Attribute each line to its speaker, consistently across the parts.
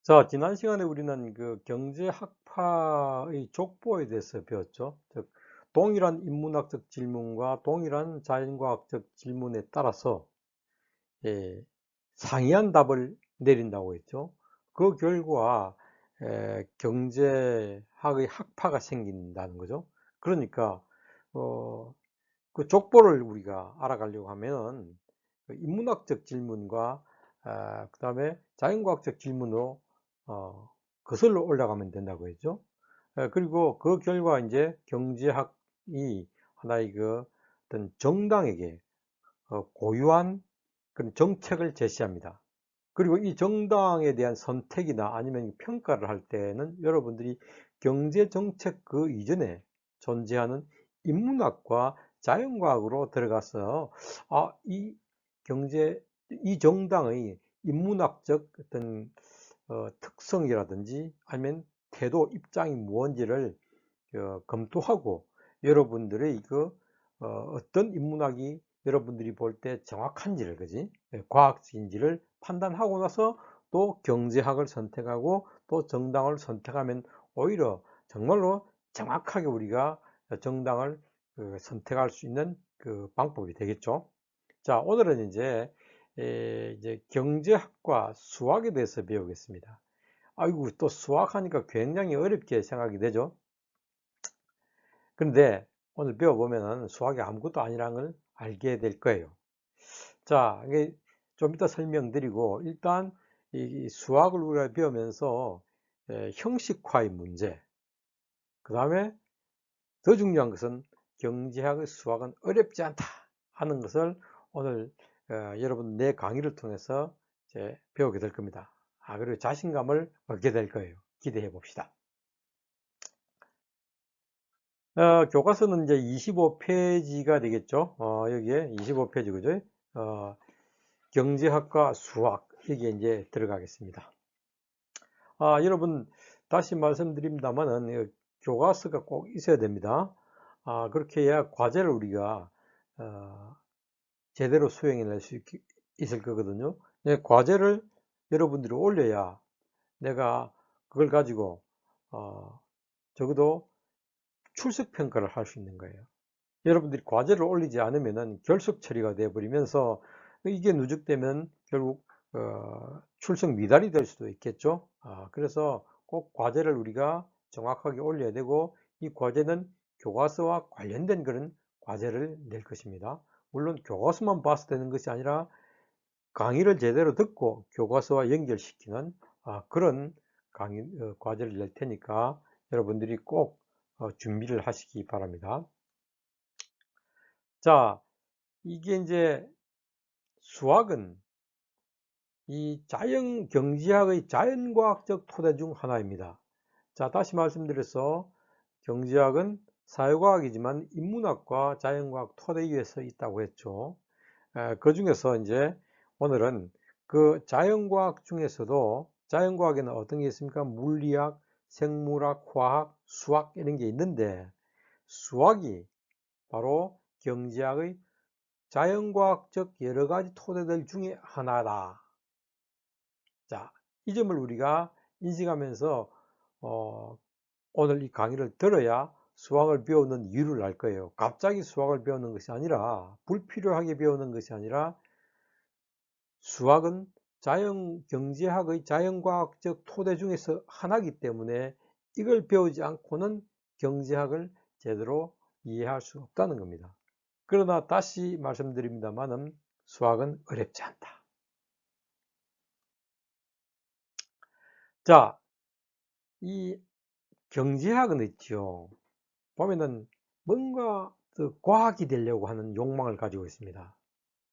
Speaker 1: 자, 지난 시간에 우리는 그 경제학파의 족보에 대해서 배웠죠. 즉, 동일한 인문학적 질문과 동일한 자연과학적 질문에 따라서 예, 상이한 답을 내린다고 했죠. 그 결과 경제학의 학파가 생긴다는 거죠. 그러니까 어, 그 족보를 우리가 알아가려고 하면 그 인문학적 질문과 그다음에 자연과학적 질문으로 어, 거슬러 올라가면 된다고 했죠. 그리고 그 결과 이제 경제학이 하나의 그 어떤 정당에게 고유한 그런 정책을 제시합니다. 그리고 이 정당에 대한 선택이나 아니면 평가를 할 때는 여러분들이 경제 정책 그 이전에 존재하는 인문학과 자연과학으로 들어가서 이 경제, 이 정당의 인문학적 어떤 특성이라든지 아니면 태도, 입장이 무언지를 검토하고 여러분들의 어떤 인문학이 여러분들이 볼 때 정확한지를, 그지? 과학적인지를 판단하고 나서 또 경제학을 선택하고 또 정당을 선택하면 오히려 정말로 정확하게 우리가 정당을 선택할 수 있는 그 방법이 되겠죠. 자, 오늘은 이제 경제학과 수학에 대해서 배우겠습니다. 아이고, 또 수학하니까 굉장히 어렵게 생각이 되죠. 그런데 오늘 배워보면 수학이 아무것도 아니라는 걸 알게 될 거예요. 자, 이게 좀 이따 설명드리고, 일단 이 수학을 우리가 배우면서 형식화의 문제, 그 다음에 더 중요한 것은 경제학의 수학은 어렵지 않다 하는 것을 오늘 여러분 내 강의를 통해서 이제 배우게 될 겁니다. 그리고 자신감을 얻게 될 거예요. 기대해 봅시다. 교과서는 이제 25페이지가 되겠죠. 여기에 25페이지, 그죠? 어, 경제학과 수학, 여기에 이제 들어가겠습니다. 여러분, 다시 말씀드립니다만은, 교과서가 꼭 있어야 됩니다. 그렇게 해야 과제를 우리가, 어, 제대로 수행해낼 수 있을 거거든요. 과제를 여러분들이 올려야 내가 그걸 가지고, 어, 적어도 출석 평가를 할 수 있는 거예요. 여러분들이 과제를 올리지 않으면 결석 처리가 되어 버리면서 이게 누적되면 결국 출석 미달이 될 수도 있겠죠. 그래서 꼭 과제를 우리가 정확하게 올려야 되고, 이 과제는 교과서와 관련된 그런 과제를 낼 것입니다. 물론 교과서만 봐서 되는 것이 아니라 강의를 제대로 듣고 교과서와 연결시키는 그런 과제를 낼 테니까 여러분들이 꼭 준비를 하시기 바랍니다. 자, 이게 이제 수학은 이 경제학의 자연과학적 토대 중 하나입니다. 자, 다시 말씀드려서 경제학은 사회과학이지만 인문학과 자연과학 토대 위에 서 있다고 했죠. 그 중에서 이제 오늘은 그 자연과학 중에서도 자연과학에는 어떤 게 있습니까? 물리학, 생물학, 화학, 수학 이런 게 있는데 수학이 바로 경제학의 자연과학적 여러 가지 토대들 중에 하나다. 자, 이 점을 우리가 인식하면서 오늘 이 강의를 들어야 수학을 배우는 이유를 알 거예요. 갑자기 수학을 배우는 것이 아니라 불필요하게 배우는 것이 아니라 수학은 경제학의 자연과학적 토대 중에서 하나이기 때문에 이걸 배우지 않고는 경제학을 제대로 이해할 수 없다는 겁니다. 그러나 다시 말씀드립니다만은 수학은 어렵지 않다. 자, 이 경제학은 있죠. 보면은 뭔가 더 과학이 되려고 하는 욕망을 가지고 있습니다.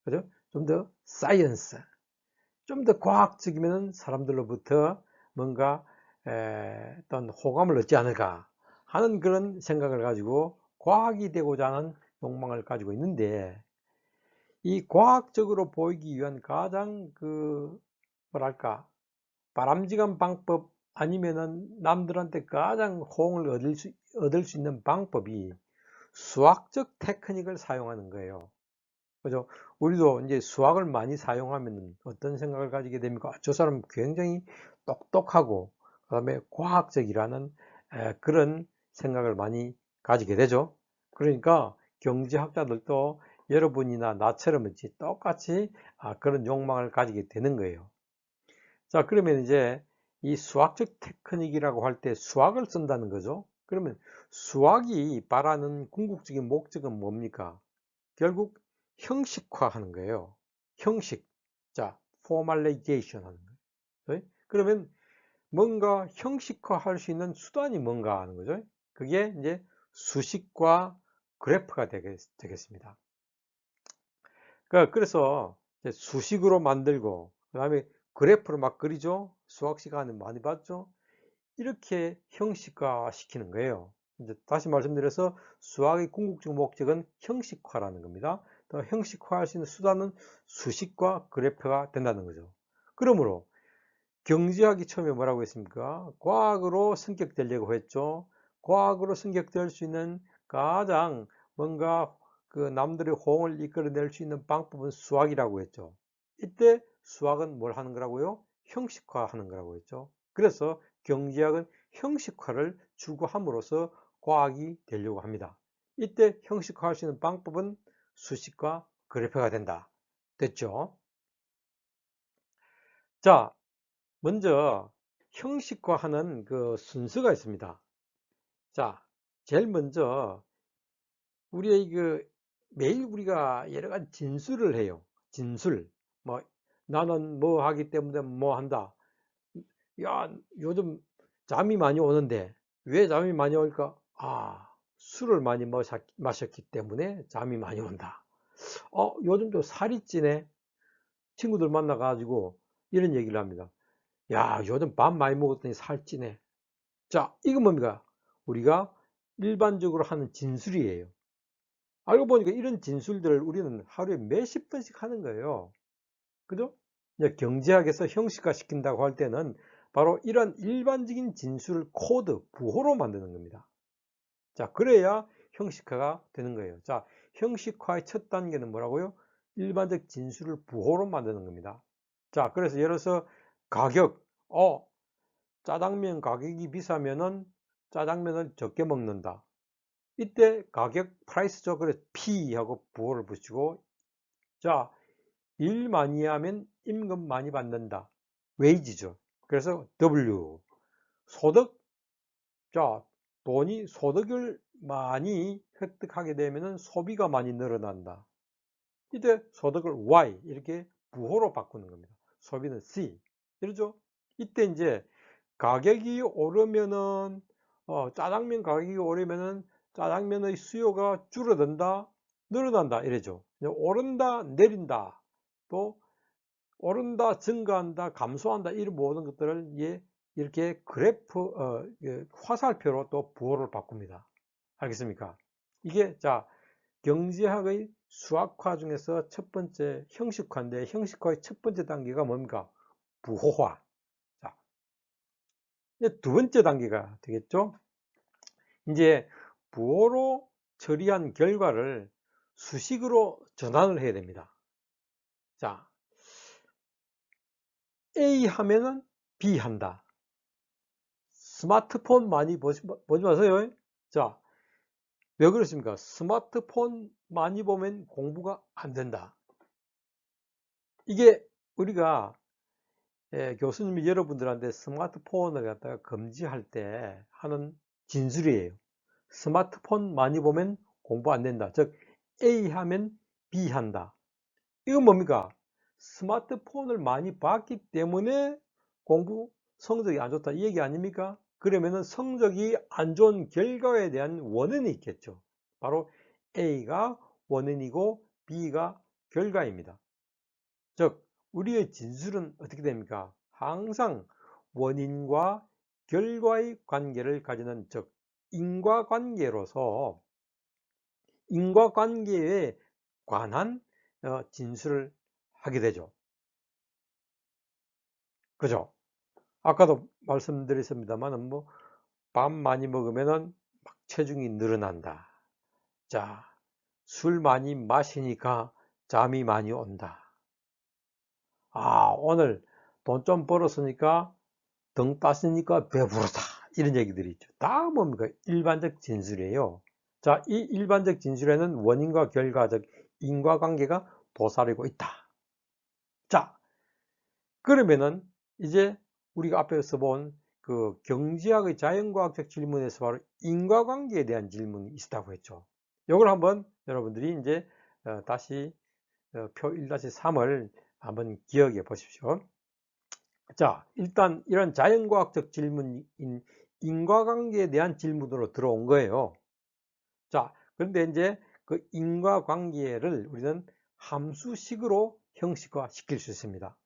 Speaker 1: 그죠? 좀 더 사이언스, 좀 더 과학적이면 사람들로부터 뭔가 어떤 호감을 얻지 않을까 하는 그런 생각을 가지고 과학이 되고자 하는 욕망을 가지고 있는데 이 과학적으로 보이기 위한 가장 뭐랄까 바람직한 방법 아니면은 남들한테 가장 호응을 얻을 수 있는 방법이 수학적 테크닉을 사용하는 거예요. 그죠? 우리도 이제 수학을 많이 사용하면 어떤 생각을 가지게 됩니까? 저 사람 굉장히 똑똑하고 그 다음에 과학적이라는 그런 생각을 많이 가지게 되죠. 그러니까 경제학자들도 여러분이나 나처럼 똑같이 그런 욕망을 가지게 되는 거예요. 자, 그러면 이제 이 수학적 테크닉이라고 할 때 수학을 쓴다는 거죠. 그러면 수학이 말하는 궁극적인 목적은 뭡니까? 결국 형식화하는 거예요. 형식. 자, formalization 하는 거예요. 그러면 뭔가 형식화할 수 있는 수단이 뭔가 하는 거죠. 그게 이제 수식과 그래프가 되겠습니다. 그래서 수식으로 만들고 그 다음에 그래프로 막 그리죠. 수학 시간에 많이 봤죠. 이렇게 형식화 시키는 거예요. 이제 다시 말씀드려서 수학의 궁극적 목적은 형식화라는 겁니다. 또 형식화할 수 있는 수단은 수식과 그래프가 된다는 거죠. 그러므로 경제학이 처음에 뭐라고 했습니까? 과학으로 승격되려고 했죠. 과학으로 승격될 수 있는 가장 뭔가 그 남들의 호응을 이끌어낼 수 있는 방법은 수학이라고 했죠. 이때 수학은 뭘 하는 거라고요? 형식화하는 거라고 했죠. 그래서 경제학은 형식화를 추구함으로써 과학이 되려고 합니다. 이때 형식화할 수 있는 방법은 수식과 그래프가 된다. 됐죠? 자, 먼저 형식화하는 그 순서가 있습니다. 자, 제일 먼저 우리의 매일 우리가 여러 가지 진술을 해요. 진술. 뭐 나는 뭐 하기 때문에 뭐 한다. 야, 요즘 잠이 많이 오는데 왜 잠이 많이 올까? 술을 많이 마셨기 때문에 잠이 많이 온다. 요즘 또 살이 찌네. 친구들 만나 가지고 이런 얘기를 합니다. 야, 요즘 밥 많이 먹었더니 살찌네. 자, 이건 뭡니까? 우리가 일반적으로 하는 진술이에요. 알고 보니까 이런 진술들을 우리는 하루에 몇십 번씩 하는 거예요. 그죠? 이제 경제학에서 형식화 시킨다고 할 때는 바로 이런 일반적인 진술을 코드, 부호로 만드는 겁니다. 자, 그래야 형식화가 되는 거예요. 자, 형식화의 첫 단계는 뭐라고요? 일반적 진술을 부호로 만드는 겁니다. 자, 그래서 예를 들어서 가격, 짜장면 가격이 비싸면은 짜장면을 적게 먹는다. 이때 가격 프라이스죠. 그래서 P하고 부호를 붙이고, 자, 일 많이 하면 임금 많이 받는다. 웨이지죠. 그래서 W. 소득, 자, 소득을 많이 획득하게 되면은 소비가 많이 늘어난다. 이때 소득을 Y 이렇게 부호로 바꾸는 겁니다. 소비는 C. 이러죠. 이때 이제 가격이 오르면은 짜장면 가격이 오르면은 짜장면의 수요가 줄어든다, 늘어난다 이래죠. 오른다, 내린다, 또 오른다, 증가한다, 감소한다 이런 모든 것들을 이렇게 그래프 화살표로 또 부호를 바꿉니다. 알겠습니까? 이게 자 경제학의 수학화 중에서 첫 번째 형식화인데 형식화의 첫 번째 단계가 뭡니까? 부호화. 자, 이제 두 번째 단계가 되겠죠? 이제 부호로 처리한 결과를 수식으로 전환을 해야 됩니다. 자, A 하면은 B 한다. 스마트폰 많이 보지 마세요. 자, 왜 그렇습니까? 스마트폰 많이 보면 공부가 안 된다. 이게 우리가 교수님이 여러분들한테 스마트폰을 갖다가 금지할 때 하는 진술이에요. 스마트폰 많이 보면 공부 안 된다. 즉 A 하면 B 한다. 이건 뭡니까? 스마트폰을 많이 봤기 때문에 공부 성적이 안 좋다 이 얘기 아닙니까? 그러면은 성적이 안 좋은 결과에 대한 원인이 있겠죠. 바로 A가 원인이고 B가 결과입니다. 즉 우리의 진술은 어떻게 됩니까? 항상 원인과 결과의 관계를 가지는 즉 인과관계로서 인과관계에 관한 진술을 하게 되죠. 그죠? 아까도 말씀드렸습니다만 밥 많이 먹으면은 막 체중이 늘어난다. 자, 술 많이 마시니까 잠이 많이 온다. 오늘 돈 좀 벌었으니까 등 따스니까 배부르다. 이런 얘기들이 있죠. 다 뭡니까? 일반적 진술이에요. 자, 이 일반적 진술에는 원인과 결과적 인과관계가 도사리고 있다. 자, 그러면은 이제 우리가 앞에서 본 그 경제학의 자연과학적 질문에서 바로 인과관계에 대한 질문이 있었다고 했죠. 이걸 한번 여러분들이 이제 다시 표 1-3을 한번 기억해 보십시오. 자, 일단 이런 자연과학적 질문인 인과관계에 대한 질문으로 들어온 거예요. 자, 그런데 이제 그 인과관계를 우리는 함수식으로 형식화 시킬 수 있습니다.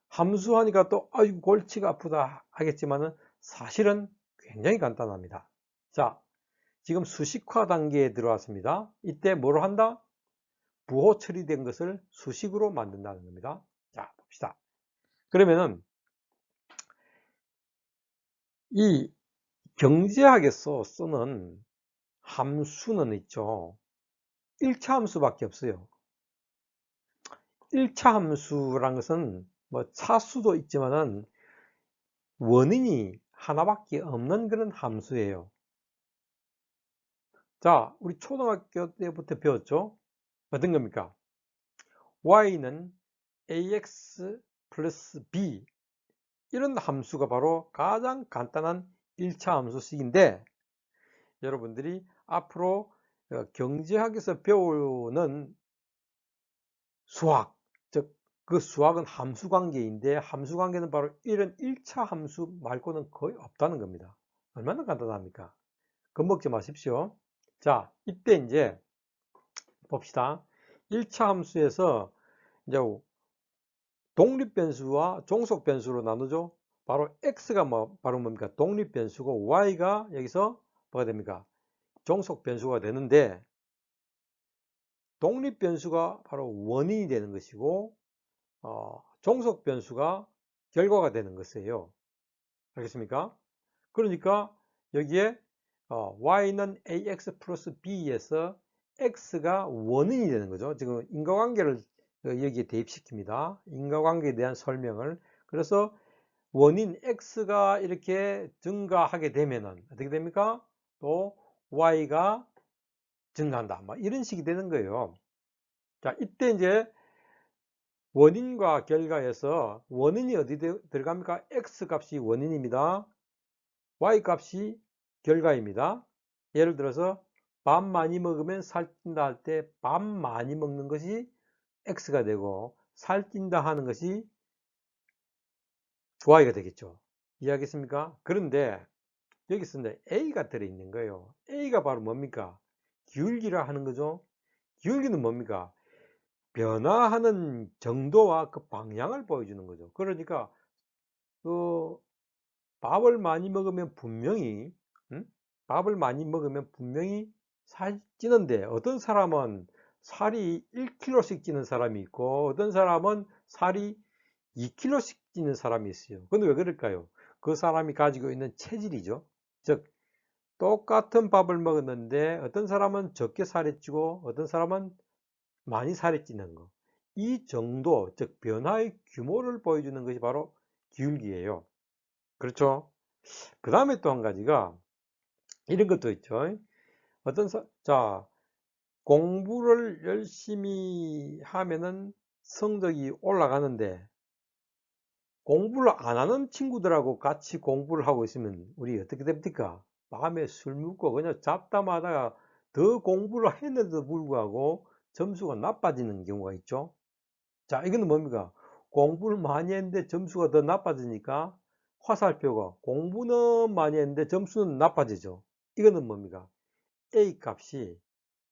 Speaker 1: 함수하니까 또 아이고 골치가 아프다 하겠지만은 사실은 굉장히 간단합니다. 자, 지금 수식화 단계에 들어왔습니다. 이때 뭘 한다? 부호 처리된 것을 수식으로 만든다는 겁니다. 자, 봅시다. 그러면은 이 경제학에서 쓰는 함수는 있죠. 1차 함수밖에 없어요. 1차 함수란 것은 뭐 차수도 있지만은 원인이 하나밖에 없는 그런 함수예요. 자, 우리 초등학교 때부터 배웠죠? 어떤 겁니까? y는 ax 플러스 b, 이런 함수가 바로 가장 간단한 1차 함수식인데, 여러분들이 앞으로 경제학에서 배우는 수학, 즉 그 수학은 함수 관계인데, 함수 관계는 바로 이런 1차 함수 말고는 거의 없다는 겁니다. 얼마나 간단합니까? 겁먹지 마십시오. 자, 이때 이제 봅시다. 1차 함수에서 이제 독립변수와 종속변수로 나누죠. 바로 x가 바로 뭡니까? 독립변수고 y가 여기서 뭐가 됩니까? 종속변수가 되는데, 독립변수가 바로 원인이 되는 것이고 종속변수가 결과가 되는 것이에요. 알겠습니까? 그러니까 여기에 y는 ax 플러스 b에서 x가 원인이 되는 거죠. 지금 인과관계를 여기에 대입시킵니다. 인과관계에 대한 설명을. 그래서 원인 x가 이렇게 증가하게 되면은 어떻게 됩니까? 또 y가 증가한다. 막 이런 식이 되는 거예요. 자, 이때 이제 원인과 결과에서 원인이 어디 들어갑니까? x 값이 원인입니다. y 값이 결과입니다. 예를 들어서 밥 많이 먹으면 살찐다 할 때 밥 많이 먹는 것이 x가 되고, 살찐다 하는 것이 y가 되겠죠. 이해하겠습니까? 그런데 여기서 a가 들어있는 거예요. a가 바로 뭡니까? 기울기라 하는 거죠. 기울기는 뭡니까? 변화하는 정도와 그 방향을 보여주는 거죠. 그러니까 그 밥을 많이 먹으면 분명히 밥을 많이 먹으면 분명히 살이 찌는데, 어떤 사람은 살이 1kg씩 찌는 사람이 있고 어떤 사람은 살이 2kg씩 찌는 사람이 있어요. 근데 왜 그럴까요? 그 사람이 가지고 있는 체질이죠. 즉 똑같은 밥을 먹었는데 어떤 사람은 적게 살이 찌고 어떤 사람은 많이 살이 찌는 거, 이 정도, 즉 변화의 규모를 보여주는 것이 바로 기울기예요. 그렇죠? 그 다음에 또 한 가지가 이런 것도 있죠. 자, 공부를 열심히 하면은 성적이 올라가는데, 공부를 안 하는 친구들하고 같이 공부를 하고 있으면 우리 어떻게 됩니까? 밤에 술 먹고 그냥 잡담하다가 더 공부를 했는데도 불구하고 점수가 나빠지는 경우가 있죠. 자, 이거는 뭡니까? 공부를 많이 했는데 점수가 더 나빠지니까 화살표가 공부는 많이 했는데 점수는 나빠지죠. 이거는 뭡니까? A 값이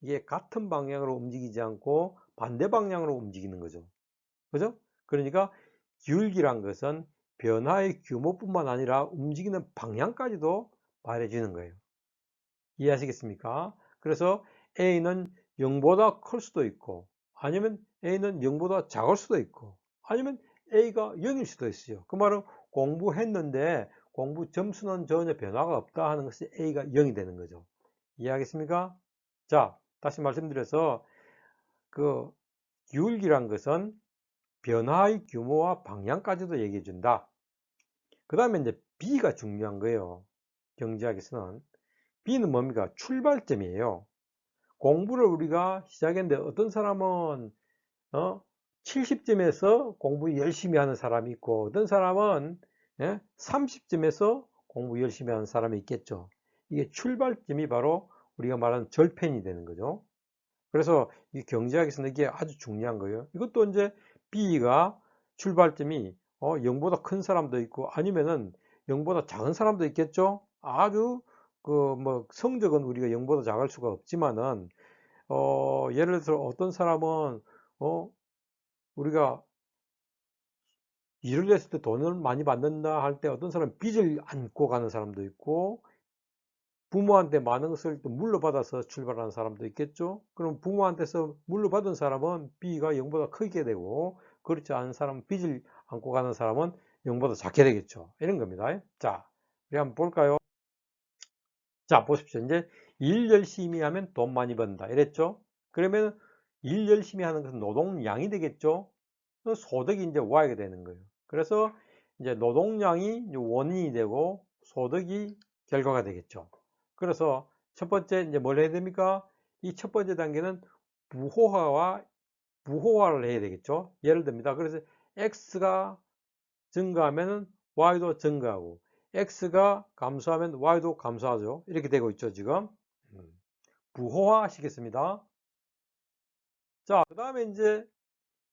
Speaker 1: 이게 같은 방향으로 움직이지 않고 반대 방향으로 움직이는 거죠. 그죠? 그러니까 기울기란 것은 변화의 규모뿐만 아니라 움직이는 방향까지도 말해주는 거예요. 이해하시겠습니까? 그래서 A는 0보다 클 수도 있고, 아니면 A는 0보다 작을 수도 있고, 아니면 A가 0일 수도 있어요. 그 말은 공부했는데 공부 점수는 전혀 변화가 없다 하는 것이 A가 0이 되는 거죠. 이해하겠습니까? 자, 다시 말씀드려서 그 기울기란 것은 변화의 규모와 방향까지도 얘기해 준다. 그 다음에 이제 B가 중요한 거예요. 경제학에서는. B는 뭡니까? 출발점이에요. 공부를 우리가 시작했는데 어떤 사람은 70점에서 공부 열심히 하는 사람이 있고 어떤 사람은 30점에서 공부 열심히 하는 사람이 있겠죠. 이게 출발점이 바로 우리가 말하는 절편이 되는 거죠. 그래서 이 경제학에서는 이게 아주 중요한 거예요. 이것도 이제 B가 출발점이 0보다 큰 사람도 있고 아니면은 0보다 작은 사람도 있겠죠. 아주 그 뭐 성적은 우리가 0보다 작을 수가 없지만은 예를 들어서 어떤 사람은 우리가 일을 했을 때 돈을 많이 받는다 할 때 어떤 사람은 빚을 안고 가는 사람도 있고 부모한테 많은 것을 또 물려받아서 출발하는 사람도 있겠죠. 그럼 부모한테서 물려받은 사람은 B가 0보다 크게 되고 그렇지 않은 사람은 빚을 안고 가는 사람은 0보다 작게 되겠죠. 이런 겁니다. 자, 우리 한번 볼까요? 자, 보십시오. 이제 일 열심히 하면 돈 많이 번다 이랬죠. 그러면 일 열심히 하는 것은 노동량이 되겠죠. 소득이 이제 Y가 되는 거예요. 그래서 이제 노동량이 원인이 되고 소득이 결과가 되겠죠. 그래서 첫 번째 이제 뭘 해야 됩니까? 이 첫 번째 단계는 부호화를 해야 되겠죠. 예를 듭니다. 그래서 X가 증가하면 Y도 증가하고 X가 감소하면 Y도 감소하죠. 이렇게 되고 있죠, 지금. 부호화 하시겠습니다. 자, 그 다음에 이제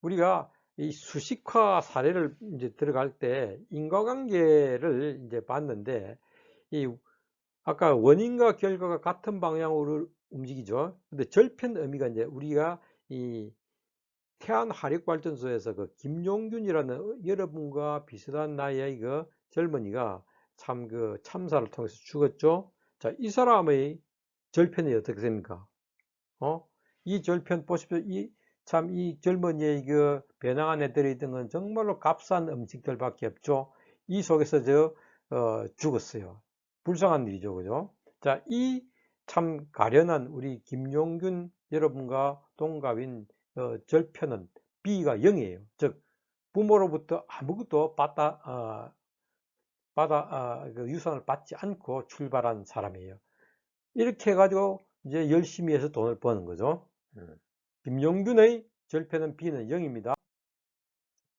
Speaker 1: 우리가 이 수식화 사례를 이제 들어갈 때 인과관계를 이제 봤는데 이 아까 원인과 결과가 같은 방향으로 움직이죠. 근데 절편 의미가 이제 우리가 이 태안화력발전소에서 그 김용균이라는 여러분과 비슷한 나이의 그 젊은이가 참 그 참사를 통해서 죽었죠. 자, 이 사람의 절편이 어떻게 됩니까? 이 절편 보십시오. 참 이 젊은이의 그 배낭 안에 들어있던 건 정말로 값싼 음식들밖에 없죠. 이 속에서 죽었어요. 불쌍한 일이죠, 그죠? 자, 이 참 가련한 우리 김용균 여러분과 동갑인 절편은 B가 0이에요. 즉 부모로부터 아무것도 그 유산을 받지 않고 출발한 사람이에요. 이렇게 해가지고 이제 열심히 해서 돈을 버는 거죠. 김용균의 절편은 B는 0입니다.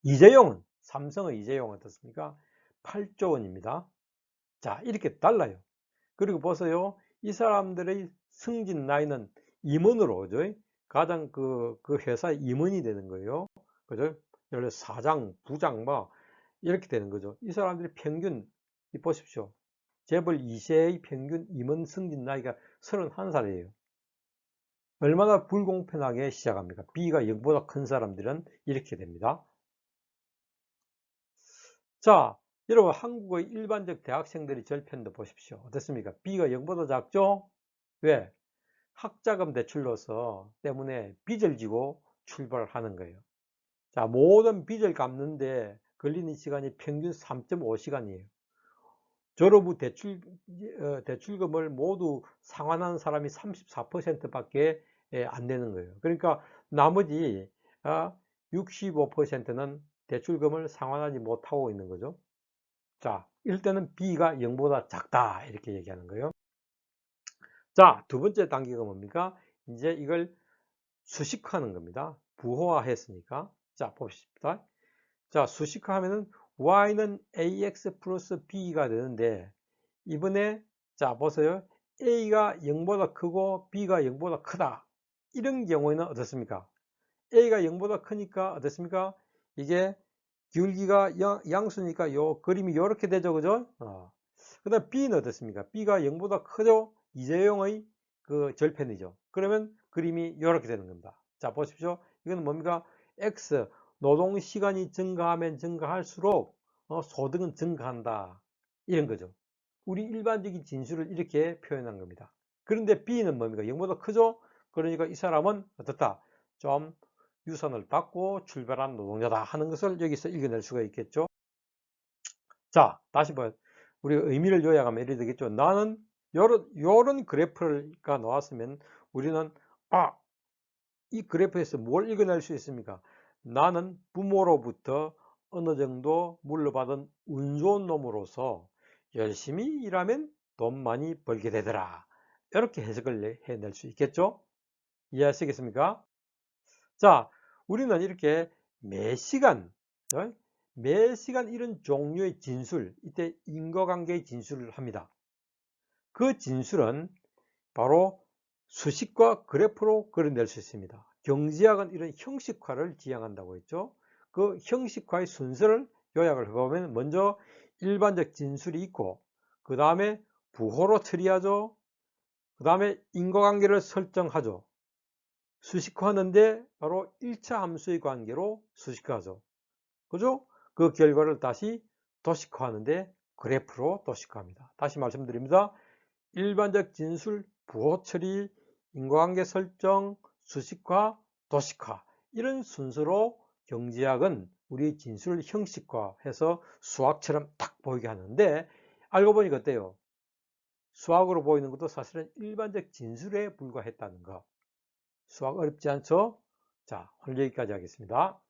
Speaker 1: 이재용은, 삼성의 이재용은 어떻습니까? 8조 원입니다. 자, 이렇게 달라요. 그리고 보세요. 이 사람들의 승진 나이는 임원으로 오죠. 가장 그 회사의 임원이 되는 거예요. 그죠? 예를 들어 사장, 부장, 막 이렇게 되는 거죠. 이 사람들이 평균, 보십시오. 재벌 2세의 평균 임원 승진 나이가 31살이에요. 얼마나 불공평하게 시작합니까? B가 0보다 큰 사람들은 이렇게 됩니다. 자, 여러분 한국의 일반적 대학생들의 절편도 보십시오. 어떻습니까? B가 0보다 작죠? 왜? 학자금 대출로서 때문에 빚을 지고 출발을 하는 거예요. 자, 모든 빚을 갚는데 걸리는 시간이 평균 3.5시간이에요. 졸업 후 대출금을 모두 상환하는 사람이 34%밖에 안 되는 거예요. 그러니까 나머지 65%는 대출금을 상환하지 못하고 있는 거죠. 자, 이럴 때는 B가 0보다 작다 이렇게 얘기하는 거예요. 자, 두 번째 단계가 뭡니까? 이제 이걸 수식화하는 겁니다. 부호화 했으니까. 자, 봅시다. 자, 수식화하면은 y는 ax 플러스 b가 되는데 이번에 자 보세요. a가 0보다 크고 b가 0보다 크다. 이런 경우에는 어떻습니까? a가 0보다 크니까 어떻습니까? 이게 기울기가 양수니까 요 그림이 이렇게 되죠, 그죠? 그 다음 b는 어떻습니까? b가 0보다 크죠? 이재용의 그 절편이죠. 그러면 그림이 이렇게 되는 겁니다. 자, 보십시오. 이거는 뭡니까? x 노동 시간이 증가하면 증가할수록 소득은 증가한다. 이런 거죠. 우리 일반적인 진술을 이렇게 표현한 겁니다. 그런데 B는 뭡니까? 0보다 크죠? 그러니까 이 사람은 어떻다? 좀 유산을 받고 출발한 노동자다 하는 것을 여기서 읽어낼 수가 있겠죠. 자, 다시 봐요. 우리 의미를 요약하면 이렇게 되겠죠. 나는 요런 그래프가 나왔으면 우리는 이 그래프에서 뭘 읽어낼 수 있습니까? 나는 부모로부터 어느 정도 물려받은 운 좋은 놈으로서 열심히 일하면 돈 많이 벌게 되더라. 이렇게 해석을 해낼 수 있겠죠? 이해하시겠습니까? 자, 우리는 이렇게 매 시간, 어? 매 시간 이런 종류의 진술, 이때 인과관계의 진술을 합니다. 그 진술은 바로 수식과 그래프로 그려낼 수 있습니다. 경제학은 이런 형식화를 지향한다고 했죠. 그 형식화의 순서를 요약을 해보면 먼저 일반적 진술이 있고 그 다음에 부호로 처리하죠. 그 다음에 인과관계를 설정하죠. 수식화하는데 바로 1차 함수의 관계로 수식화하죠. 그죠? 그 결과를 다시 도식화하는데 그래프로 도식화합니다. 다시 말씀드립니다. 일반적 진술, 부호 처리, 인과관계 설정, 수식화, 도식화 이런 순서로 경제학은 우리 진술을 형식화해서 수학처럼 딱 보이게 하는데 알고 보니까 어때요? 수학으로 보이는 것도 사실은 일반적 진술에 불과했다는 거. 수학 어렵지 않죠? 자, 오늘 여기까지 하겠습니다.